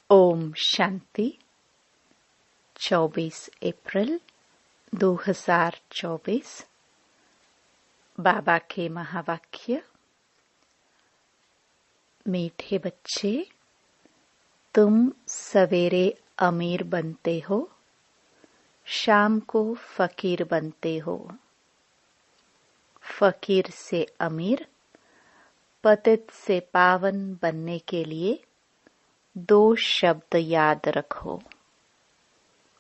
ओम शांति। 24 अप्रैल 2024। बाबा के महावाक्य। मीठे बच्चे, तुम सवेरे अमीर बनते हो, शाम को फकीर बनते हो। फकीर से अमीर, पतित से पावन बनने के लिए 2 शब्द याद रखो।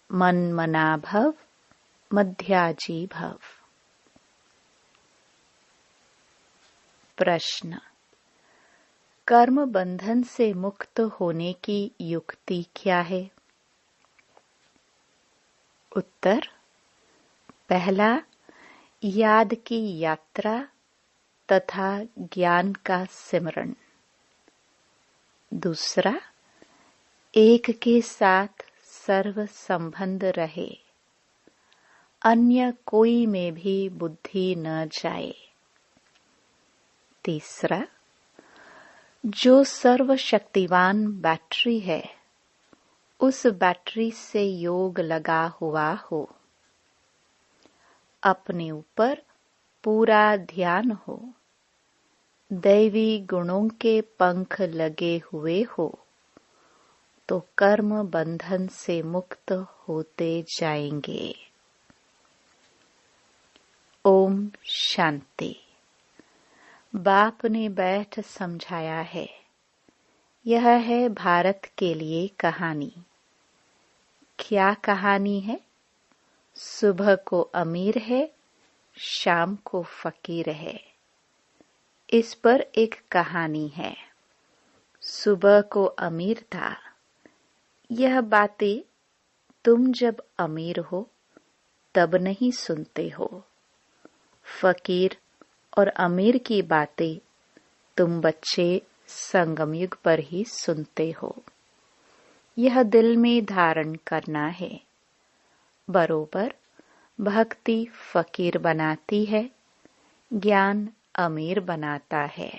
मन मना भव, मध्याजी भव। प्रश्न। कर्म बंधन से मुक्त होने की युक्ति क्या है? उत्तर। पहला, याद की यात्रा तथा ज्ञान का सिमरण। दूसरा, एक के साथ सर्व संबंध रहे, अन्य कोई में भी बुद्धि न जाए। तीसरा, जो सर्वशक्तिवान बैटरी है, उस बैटरी से योग लगा हुआ हो। अपने ऊपर पूरा ध्यान हो, दैवी गुणों के पंख लगे हुए हो, तो कर्म बंधन से मुक्त होते जाएंगे। ओम शांति। बाप ने बैठ समझाया है। यह है भारत के लिए कहानी। क्या कहानी है? सुबह को अमीर है, शाम को फकीर है। इस पर एक कहानी है। सुबह को अमीर था। यह बातें तुम जब अमीर हो तब नहीं सुनते हो। फकीर और अमीर की बातें तुम बच्चे संगम युग पर ही सुनते हो। यह दिल में धारण करना है। बरोबर भक्ति फकीर बनाती है, ज्ञान अमीर बनाता है।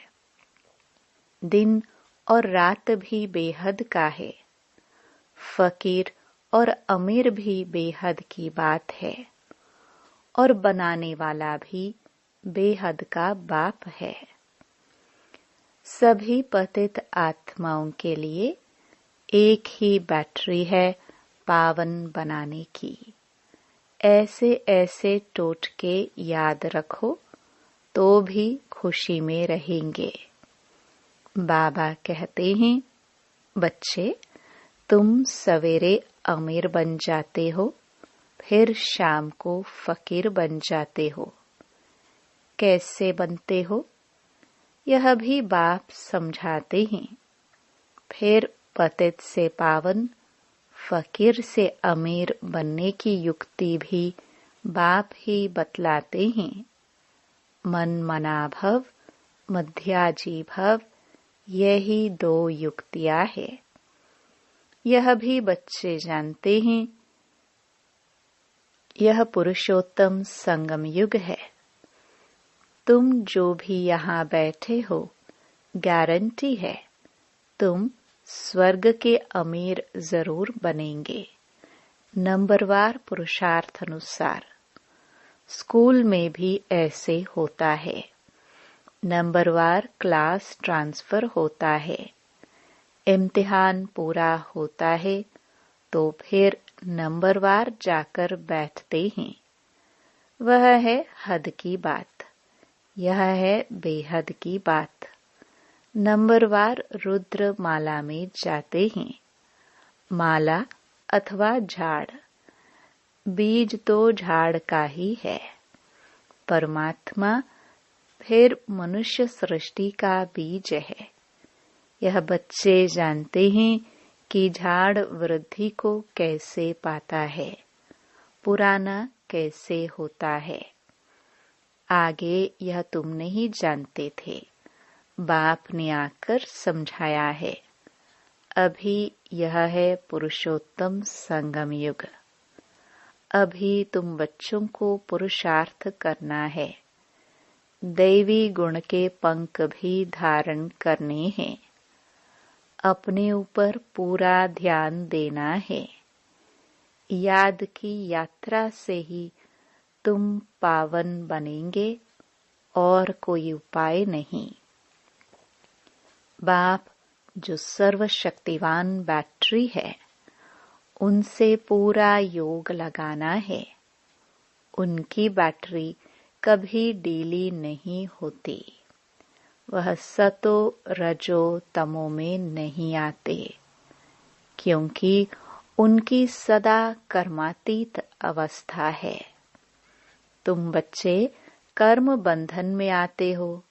दिन और रात भी बेहद का है। फकीर और अमीर भी बेहद की बात है, और बनाने वाला भी बेहद का बाप है। सभी पतित आत्माओं के लिए एक ही बैटरी है पावन बनाने की। ऐसे ऐसे टोटके याद रखो तो भी खुशी में रहेंगे। बाबा कहते हैं, बच्चे, तुम सवेरे अमीर बन जाते हो, फिर शाम को फकीर बन जाते हो। कैसे बनते हो? यह भी बाप समझाते हैं। फिर पतित से पावन, फकीर से अमीर बनने की युक्ति भी बाप ही बतलाते हैं। मन मना भव, मध्याजी भव, यही 2 युक्तियां है। यह भी बच्चे जानते हैं। यह पुरुषोत्तम संगम युग है। तुम जो भी यहाँ बैठे हो, गारंटी है तुम स्वर्ग के अमीर जरूर बनेंगे। नंबरवार पुरुषार्थ अनुसार। स्कूल में भी ऐसे होता है। नंबरवार क्लास ट्रांसफर होता है। इम्तिहान पूरा होता है तो फिर नंबरवार जाकर बैठते हैं। वह है हद की बात। यह है बेहद की बात। नंबरवार रुद्र माला में जाते हैं। माला अथवा झाड़, बीज तो झाड़ का ही है। परमात्मा फिर मनुष्य सृष्टि का बीज है। यह बच्चे जानते हैं कि झाड़ वृद्धि को कैसे पाता है, पुराना कैसे होता है। आगे यह तुम नहीं जानते थे। बाप ने आकर समझाया है। अभी यह है पुरुषोत्तम संगम युग। अभी तुम बच्चों को पुरुषार्थ करना है। दैवी गुण के पंख भी धारण करने हैं। अपने ऊपर पूरा ध्यान देना है। याद की यात्रा से ही तुम पावन बनेंगे और कोई उपाय नहीं। बाप जो सर्वशक्तिवान बैटरी है, उनसे पूरा योग लगाना है। उनकी बैटरी कभी डीली नहीं होती। वह सतो रजो तमो में नहीं आते, क्योंकि उनकी सदा कर्मातीत अवस्था है। तुम बच्चे कर्म बंधन में आते हो।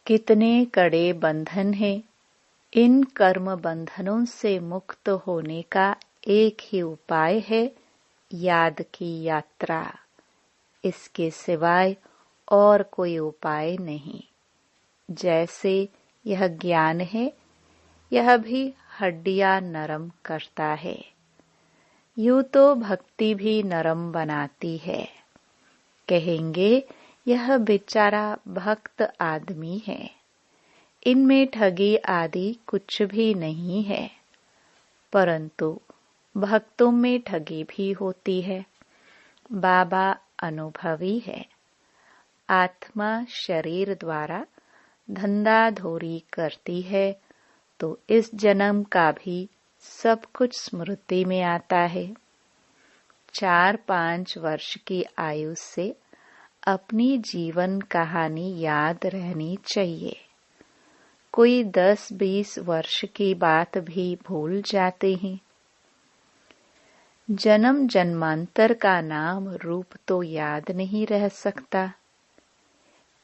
कितने कड़े बंधन हैं। इन कर्म बंधनों से मुक्त होने का एक ही उपाय है, याद की यात्रा। इसके सिवाय और कोई उपाय नहीं। जैसे यह ज्ञान है, यह भी हड्डियां नरम करता है। यूं तो भक्ति भी नरम बनाती है। कहेंगे यह बेचारा भक्त आदमी है, इनमें ठगी आदि कुछ भी नहीं है। परंतु भक्तों में ठगी भी होती है। बाबा अनुभवी है। आत्मा शरीर द्वारा धंधाधोरी करती है, तो इस जन्म का भी सब कुछ स्मृति में आता है। 4-5 वर्ष की आयु से अपनी जीवन कहानी याद रहनी चाहिए। कोई 10-20 वर्ष की बात भी भूल जाते हैं। जन्म जन्मांतर का नाम रूप तो याद नहीं रह सकता।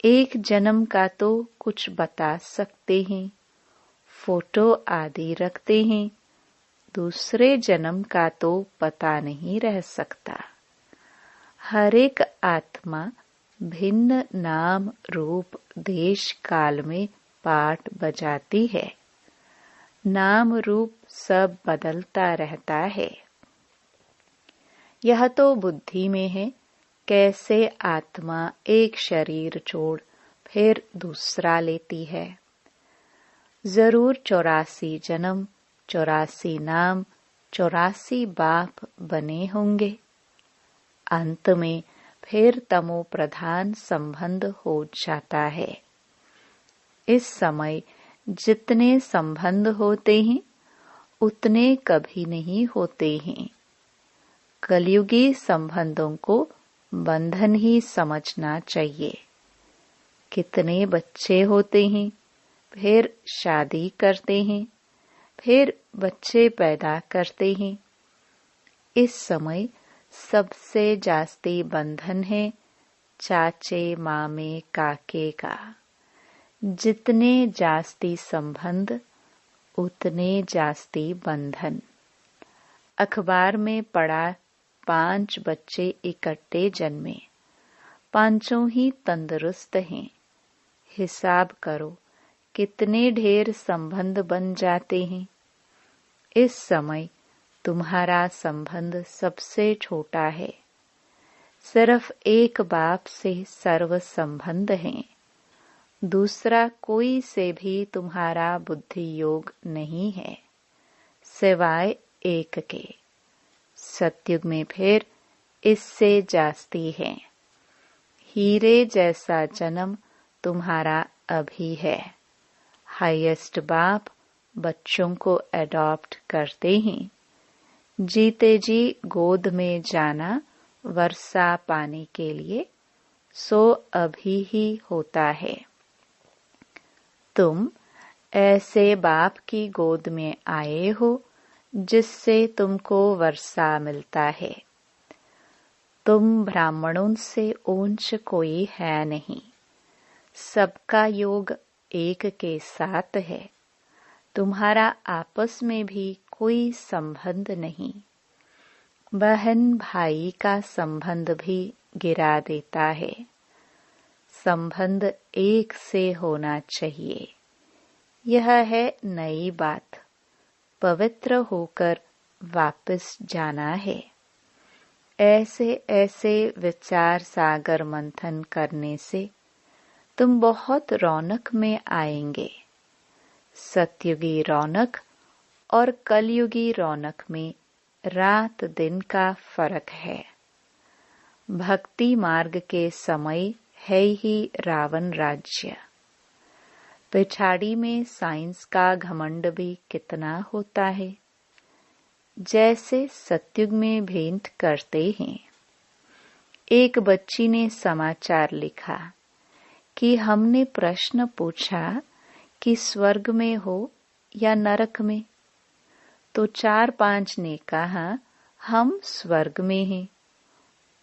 एक जन्म का तो कुछ बता सकते हैं, फोटो आदि रखते हैं। दूसरे जन्म का तो पता नहीं रह सकता। हर एक आत्मा भिन्न नाम रूप देश काल में पाठ बजाती है। नाम रूप सब बदलता रहता है। यह तो बुद्धि में है, कैसे आत्मा एक शरीर छोड़ फिर दूसरा लेती है। जरूर 84 जन्म, 84 नाम, 84 बाप बने होंगे। अंत में फिर तमो प्रधान संबंध हो जाता है। इस समय जितने संबंध होते हैं, उतने कभी नहीं होते हैं। कलयुगी संबंधों को बंधन ही समझना चाहिए। कितने बच्चे होते हैं, फिर शादी करते हैं, फिर बच्चे पैदा करते हैं। इस समय सबसे जास्ती बंधन है चाचे मामे काके का। जितने जास्ती संबंध, उतने जास्ती बंधन। अखबार में पढ़ा 5 बच्चे इकट्ठे जन्मे, पांचों ही तंदुरुस्त हैं। हिसाब करो कितने ढेर संबंध बन जाते हैं। इस समय तुम्हारा संबंध सबसे छोटा है। सिर्फ एक बाप से सर्व संबंध हैं। दूसरा कोई से भी तुम्हारा बुद्धि योग नहीं है, सिवाय एक के। सतयुग में फिर इससे जास्ती है। हीरे जैसा जन्म तुम्हारा अभी है। हाईएस्ट बाप बच्चों को अडॉप्ट करते हैं। जीते जी गोद में जाना वर्षा पाने के लिए, सो अभी ही होता है। तुम ऐसे बाप की गोद में आए हो जिससे तुमको वर्षा मिलता है। तुम ब्राह्मणों से ऊंच कोई है नहीं। सबका योग एक के साथ है। तुम्हारा आपस में भी कोई संबंध नहीं। बहन भाई का संबंध भी गिरा देता है। संबंध एक से होना चाहिए। यह है नई बात। पवित्र होकर वापस जाना है। ऐसे ऐसे विचार सागर मंथन करने से तुम बहुत रौनक में आएंगे। सतयुगी रौनक और कलयुगी रौनक में रात दिन का फर्क है। भक्ति मार्ग के समय है ही रावण राज्य। पिछाड़ी में साइंस का घमंड भी कितना होता है। जैसे सतयुग में भेंट करते हैं। एक बच्ची ने समाचार लिखा कि हमने प्रश्न पूछा कि स्वर्ग में हो या नरक में, तो 4-5 ने कहा हम स्वर्ग में हैं।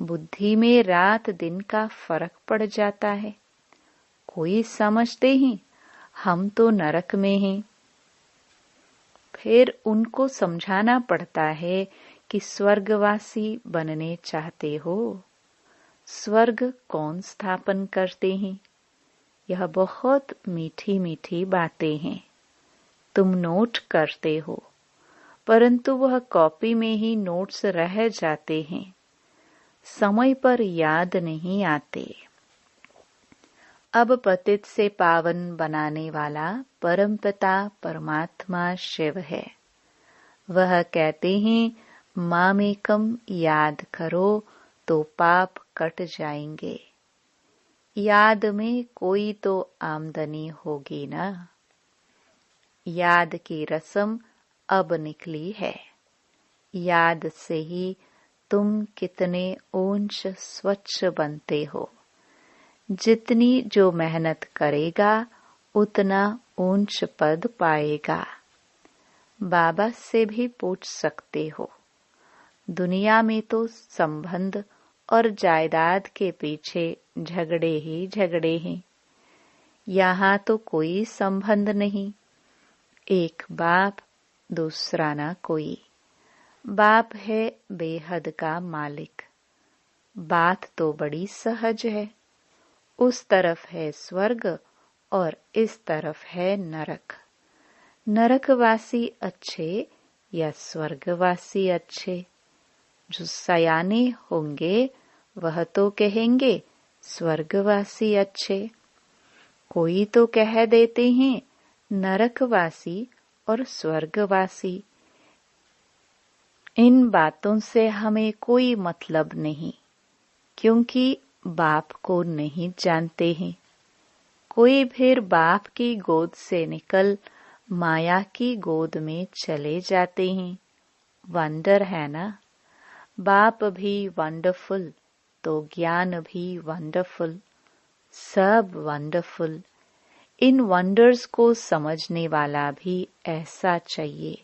बुद्धि में रात दिन का फर्क पड़ जाता है। कोई समझते हैं हम तो नरक में हैं। फिर उनको समझाना पड़ता है कि स्वर्गवासी बनने चाहते हो, स्वर्ग कौन स्थापन करते हैं। यह बहुत मीठी मीठी बातें हैं। तुम नोट करते हो, परंतु वह कॉपी में ही नोट्स रह जाते हैं, समय पर याद नहीं आते। अब पतित से पावन बनाने वाला परमपिता परमात्मा शिव है। वह कहते हैं मामेकम याद करो तो पाप कट जाएंगे। याद में कोई तो आमदनी होगी ना। याद की रस्म अब निकली है। याद से ही तुम कितने ऊंच स्वच्छ बनते हो। जितनी जो मेहनत करेगा उतना ऊंच पद पाएगा। बाबा से भी पूछ सकते हो। दुनिया में तो संबंध और जायदाद के पीछे झगड़े ही झगड़े हैं। यहाँ तो कोई संबंध नहीं। एक बाप, दूसरा ना कोई। बाप है बेहद का मालिक। बात तो बड़ी सहज है। उस तरफ है स्वर्ग और इस तरफ है नरक। नरकवासी अच्छे या स्वर्गवासी अच्छे? जो सयाने होंगे वह तो कहेंगे स्वर्गवासी अच्छे। कोई तो कह देते हैं नरकवासी और स्वर्गवासी। इन बातों से हमें कोई मतलब नहीं, क्योंकि बाप को नहीं जानते हैं। कोई फिर बाप की गोद से निकल माया की गोद में चले जाते हैं। वंडर है ना। बाप भी वंडरफुल तो ज्ञान भी वंडरफुल, सब वंडरफुल। इन वंडर्स को समझने वाला भी ऐसा चाहिए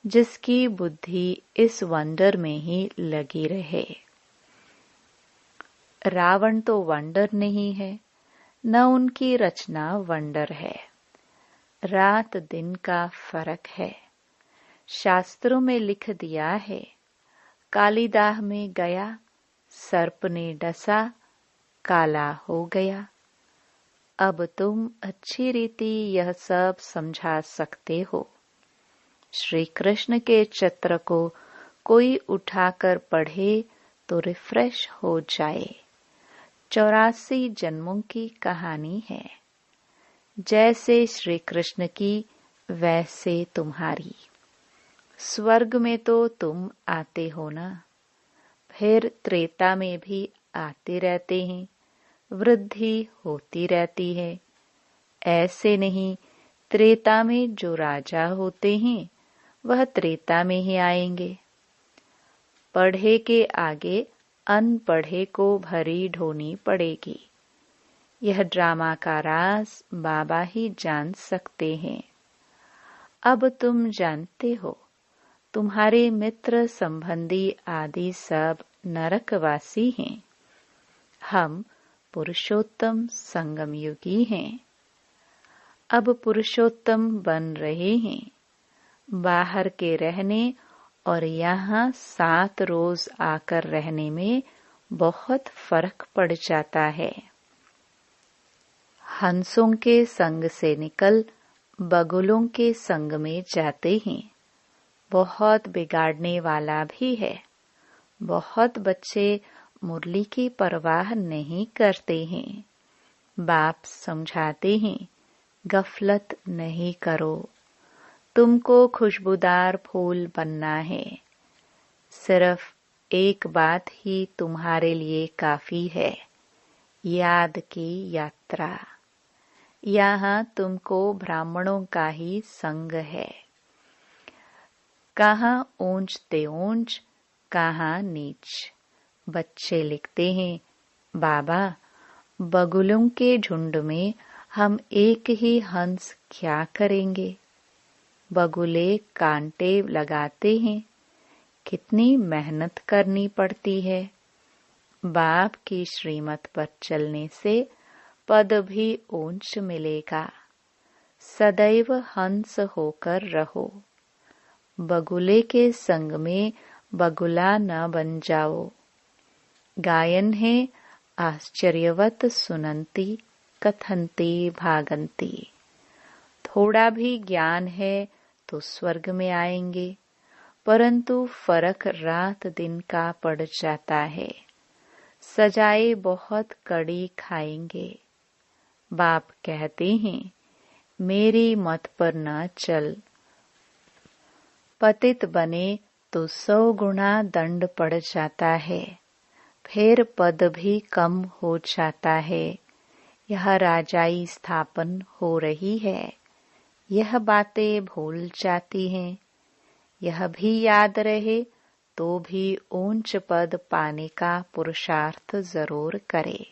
जिसकी बुद्धि इस वंडर में ही लगी रहे। रावण तो वंडर नहीं है, न उनकी रचना वंडर है। रात दिन का फर्क है। शास्त्रों में लिख दिया है, कालीदाह में गया, सर्प ने डसा, काला हो गया। अब तुम अच्छी रीति यह सब समझा सकते हो। श्री कृष्ण के चित्र को कोई उठाकर पढ़े तो रिफ्रेश हो जाए। 84 जन्मों की कहानी है। जैसे श्री कृष्ण की वैसे तुम्हारी। स्वर्ग में तो तुम आते हो ना, फिर त्रेता में भी आते रहते हैं। वृद्धि होती रहती है। ऐसे नहीं त्रेता में जो राजा होते हैं वह त्रेता में ही आएंगे। पढ़े के आगे अनपढ़े को भरी ढोनी पड़ेगी। यह ड्रामा का राज बाबा ही जान सकते हैं। अब तुम जानते हो, तुम्हारे मित्र संबंधी आदि सब नरकवासी हैं। हम पुरुषोत्तम संगम युगी हैं। अब पुरुषोत्तम बन रहे हैं। बाहर के रहने और यहाँ 7 रोज आकर रहने में बहुत फर्क पड़ जाता है। हंसों के संग से निकल बगुलों के संग में जाते हैं। बहुत बिगाड़ने वाला भी है। बहुत बच्चे मुरली की परवाह नहीं करते हैं। बाप समझाते हैं गफलत नहीं करो। तुमको खुशबूदार फूल बनना है। सिर्फ एक बात ही तुम्हारे लिए काफी है, याद की यात्रा। यहाँ तुमको ब्राह्मणों का ही संग है। कहाँ ऊंच ते ऊंच, कहाँ नीच। बच्चे लिखते हैं, बाबा बगुलों के झुंड में हम एक ही हंस क्या करेंगे। बगुले कांटे लगाते हैं, कितनी मेहनत करनी पड़ती है। बाप की श्रीमत पर चलने से पद भी ऊंच मिलेगा। सदैव हंस होकर रहो। बगुले के संग में बगुला न बन जाओ। गायन है आश्चर्यवत सुनंती कथंती भागंती। थोड़ा भी ज्ञान है तो स्वर्ग में आएंगे, परंतु फर्क रात दिन का पड़ जाता है। सजाए बहुत कड़ी खाएंगे। बाप कहते हैं, मेरी मत पर न चल। पतित बने तो 100 गुना दंड पड़ जाता है, फिर पद भी कम हो जाता है। यह राजाई स्थापन हो रही है, यह बातें भूल जाती हैं। यह भी याद रहे तो भी ऊंच पद पाने का पुरुषार्थ जरूर करे।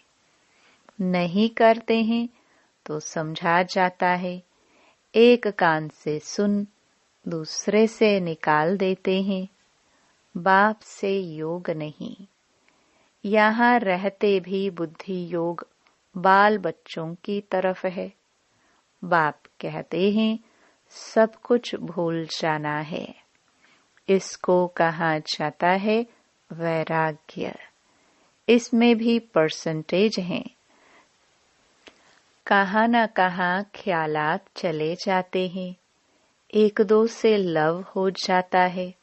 नहीं करते हैं तो समझा जाता है। एक कान से सुन, दूसरे से निकाल देते हैं। बाप से योग नहीं। यहाँ रहते भी बुद्धि योग बाल बच्चों की तरफ है। बाप कहते हैं, सब कुछ भूल जाना है। इसको कहा जाता है वैराग्य। इसमें भी परसेंटेज हैं। कहाँ न कहाँ ख्यालात चले जाते हैं। एक दो से लव हो जाता है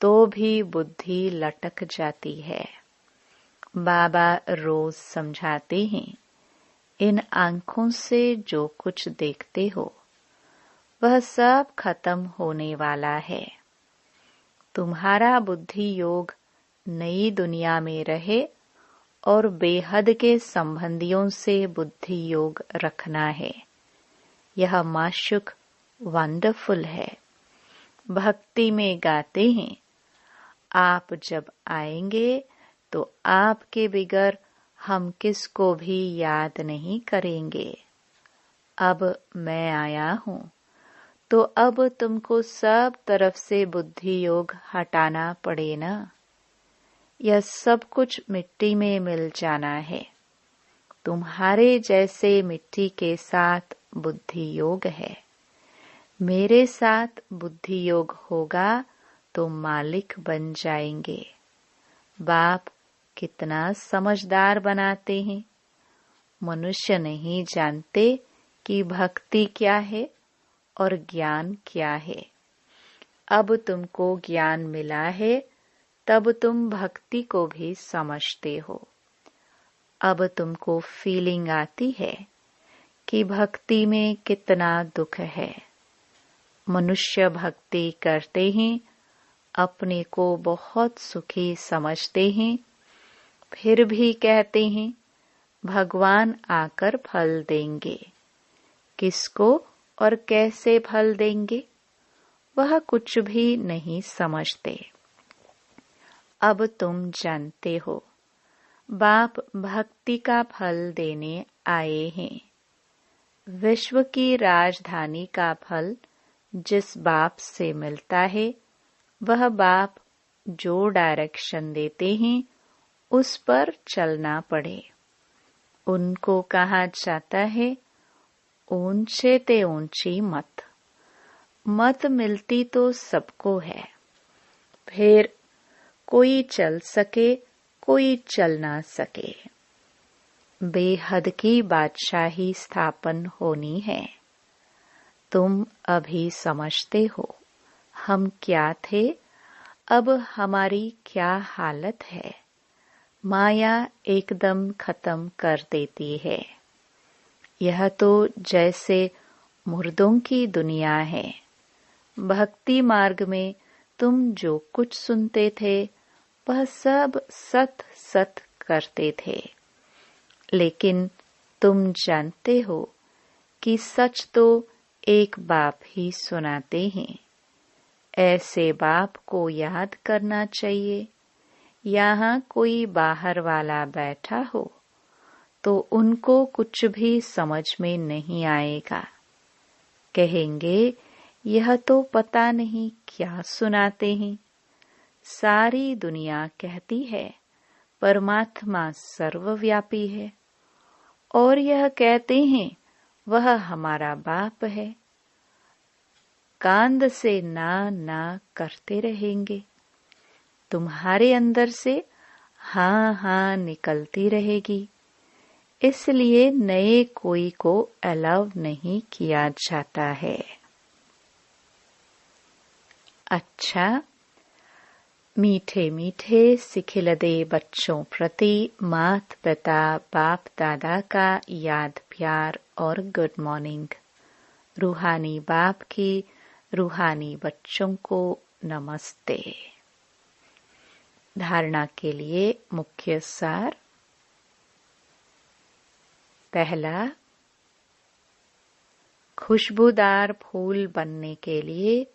तो भी बुद्धि लटक जाती है। बाबा रोज समझाते हैं, इन आंखों से जो कुछ देखते हो वह सब खत्म होने वाला है। तुम्हारा बुद्धि योग नई दुनिया में रहे और बेहद के संबंधियों से बुद्धि योग रखना है। यह माशुक वंडरफुल है। भक्ति में गाते हैं, आप जब आएंगे तो आपके बिगर हम किसको भी याद नहीं करेंगे। अब मैं आया हूँ तो अब तुमको सब तरफ से बुद्धि योग हटाना पड़े ना। यह सब कुछ मिट्टी में मिल जाना है। तुम्हारे जैसे मिट्टी के साथ बुद्धि योग है। मेरे साथ बुद्धि योग होगा तो मालिक बन जाएंगे। बाप कितना समझदार बनाते हैं। मनुष्य नहीं जानते कि भक्ति क्या है और ज्ञान क्या है। अब तुमको ज्ञान मिला है, तब तुम भक्ति को भी समझते हो। अब तुमको फीलिंग आती है कि भक्ति में कितना दुख है। मनुष्य भक्ति करते हैं, अपने को बहुत सुखी समझते हैं, फिर भी कहते हैं भगवान आकर फल देंगे। किसको और कैसे फल देंगे, वह कुछ भी नहीं समझते। अब तुम जानते हो, बाप भक्ति का फल देने आए हैं। विश्व की राजधानी का फल जिस बाप से मिलता है, वह बाप जो डायरेक्शन देते हैं उस पर चलना पड़े। उनको कहा जाता है, ऊंचे ते ऊंची मत। मत मिलती तो सबको है, फिर कोई चल सके कोई चल ना सके। बेहद की बादशाही स्थापन होनी है। तुम अभी समझते हो हम क्या थे, अब हमारी क्या हालत है। माया एकदम खत्म कर देती है। यह तो जैसे मुर्दों की दुनिया है। भक्ति मार्ग में तुम जो कुछ सुनते थे वह सब सत सत करते थे, लेकिन तुम जानते हो कि सच तो एक बाप ही सुनाते हैं। ऐसे बाप को याद करना चाहिए। यहाँ कोई बाहर वाला बैठा हो तो उनको कुछ भी समझ में नहीं आएगा। कहेंगे यह तो पता नहीं क्या सुनाते हैं। सारी दुनिया कहती है परमात्मा सर्वव्यापी है, और यह कहते हैं वह हमारा बाप है। कांद से ना ना करते रहेंगे। तुम्हारे अंदर से हाँ हाँ निकलती रहेगी। इसलिए नए कोई को अलाउ नहीं किया जाता है। अच्छा, मीठे मीठे सिखिलदे बच्चों प्रति मात पिता बाप दादा का याद प्यार और गुड मॉर्निंग। रूहानी बाप की रूहानी बच्चों को नमस्ते। धारणा के लिए मुख्य सार। पहला, खुशबूदार फूल बनने के लिए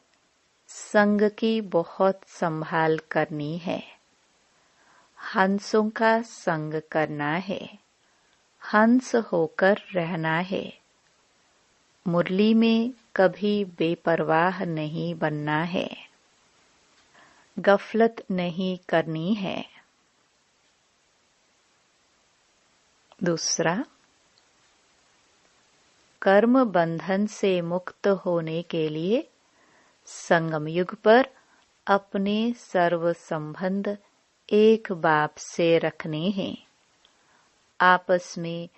संग की बहुत संभाल करनी है। हंसों का संग करना है। हंस होकर रहना है। मुरली में कभी बेपरवाह नहीं बनना है। गफलत नहीं करनी है। दूसरा, कर्म बंधन से मुक्त होने के लिए संगम युग पर अपने सर्व संबंध एक बाप से रखने हैं। आपस में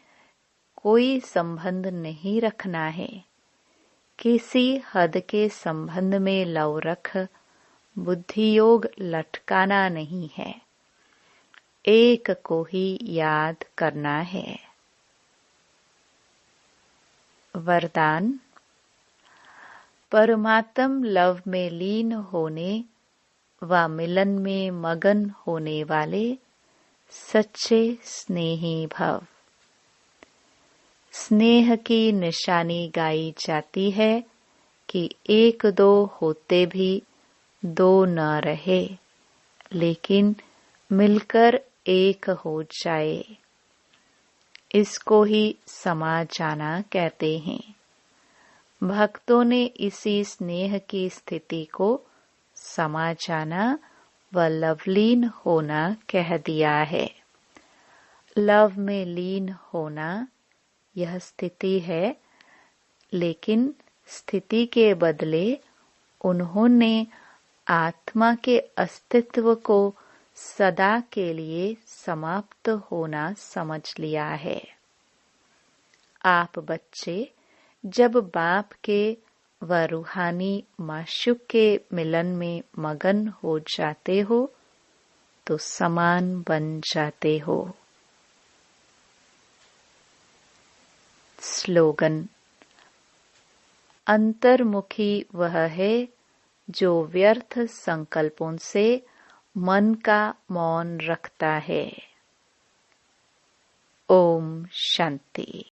कोई संबंध नहीं रखना है। किसी हद के संबंध में लव रख बुद्धि योग लटकाना नहीं है। एक को ही याद करना है। वरदान, परमात्म लव में लीन होने व मिलन में मगन होने वाले सच्चे स्नेही भव। स्नेह की निशानी गाई जाती है कि एक दो होते भी दो न रहे, लेकिन मिलकर एक हो जाए। इसको ही समा जाना कहते हैं। भक्तों ने इसी स्नेह की स्थिति को समा जाना व लवलीन होना कह दिया है। लव में लीन होना यह स्थिति है, लेकिन स्थिति के बदले उन्होंने आत्मा के अस्तित्व को सदा के लिए समाप्त होना समझ लिया है। आप बच्चे जब बाप के व रूहानी माशूक के मिलन में मगन हो जाते हो तो समान बन जाते हो। स्लोगन, अंतर्मुखी वह है जो व्यर्थ संकल्पों से मन का मौन रखता है। ओम शांति।